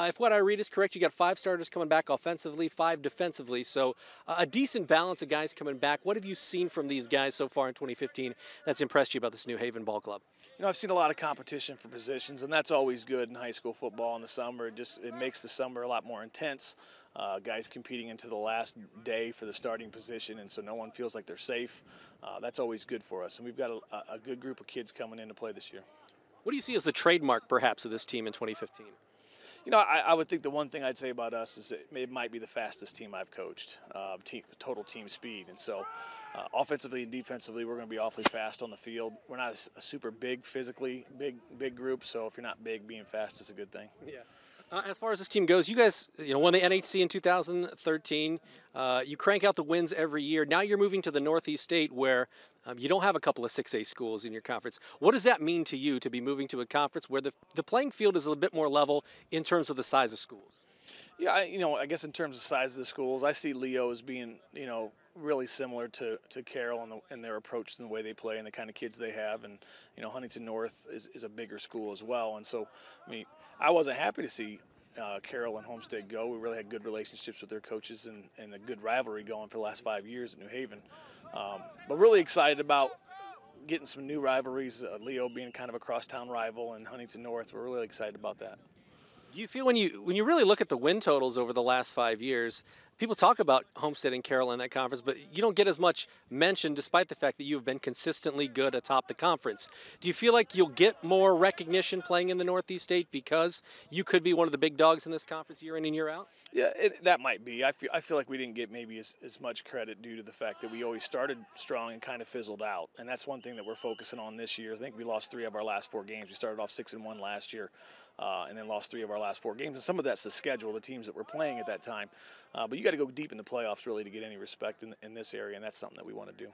If what I read is correct, you got 5 starters coming back offensively, 5 defensively. So a decent balance of guys coming back. What have you seen from these guys so far in 2015 that's impressed you about this New Haven ball club? I've seen a lot of competition for positions, and that's always good in high school football in the summer. It makes the summer a lot more intense. Guys competing into the last day for the starting position, and so no one feels like they're safe. That's always good for us, and we've got a good group of kids coming in to play this year. What do you see as the trademark, perhaps, of this team in 2015? I would think the one thing I'd say about us is it might be the fastest team I've coached, total team speed. And so offensively and defensively, we're going to be awfully fast on the field. We're not a super big, physically big group, so if you're not big, being fast is a good thing. Yeah. As far as this team goes, you guys, won the NHC in 2013. You crank out the wins every year. Now you're moving to the Northeast State where you don't have a couple of 6A schools in your conference. What does that mean to you to be moving to a conference where the playing field is a bit more level in terms of the size of schools? Yeah, I guess in terms of size of the schools, I see Leo as being, really similar to Carroll in their approach and the way they play and the kind of kids they have. And, Huntington North is a bigger school as well. And so, I wasn't happy to see Carroll and Homestead go. We really had good relationships with their coaches and a good rivalry going for the last 5 years at New Haven. But really excited about getting some new rivalries, Leo being kind of a crosstown rival and Huntington North. We're really excited about that. Do you feel when you really look at the win totals over the last 5 years, people talk about Homestead and Carroll in that conference, but you don't get as much mention despite the fact that you've been consistently good atop the conference. Do you feel like you'll get more recognition playing in the Northeast State because you could be one of the big dogs in this conference year in and year out? Yeah, that might be. I feel like we didn't get maybe as much credit due to the fact that we always started strong and kind of fizzled out. And that's one thing that we're focusing on this year. I think we lost 3 of our last 4 games. We started off 6-1 last year and then lost 3 of our last 4 games. And some of that's the schedule, the teams that were playing at that time. But you got to go deep in the playoffs really to get any respect in this area, and that's something that we want to do.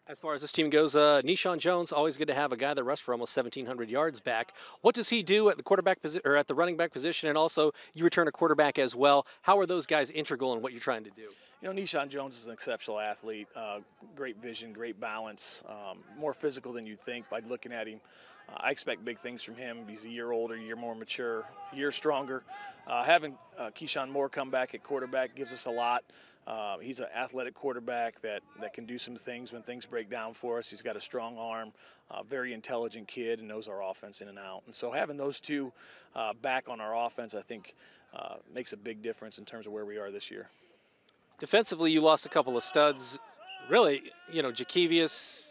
As far as this team goes, Nishan Jones, always good to have a guy that rushed for almost 1,700 yards back. What does he do at the quarterback position or at the running back position? And also, you return a quarterback as well. How are those guys integral in what you're trying to do? Nishan Jones is an exceptional athlete, great vision, great balance, more physical than you'd think by looking at him. I expect big things from him. He's a year older, a year more mature, a year stronger. Having Keyshawn Moore come back at quarterback gives us a lot. He's an athletic quarterback that can do some things when things break down for us. He's got a strong arm, very intelligent kid, and knows our offense in and out. And so having those two back on our offense, I think, makes a big difference in terms of where we are this year. Defensively, you lost a couple of studs. Really, Jakevius,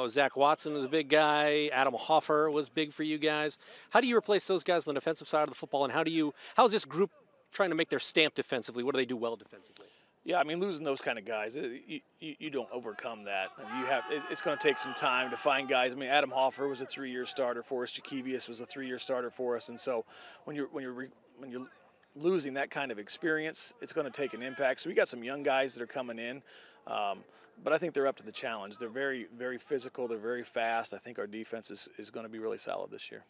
Zach Watson was a big guy. Adam Hoffer was big for you guys. How do you replace those guys on the defensive side of the football, and how's this group trying to make their stamp defensively? What do they do well defensively? Yeah, losing those kind of guys, you don't overcome that. It's going to take some time to find guys. Adam Hoffer was a 3-year starter for us. Jakevius was a 3-year starter for us, and so when you're losing that kind of experience, it's going to take an impact. So we got some young guys that are coming in, but I think they're up to the challenge. They're very, very physical. They're very fast. I think our defense is going to be really solid this year.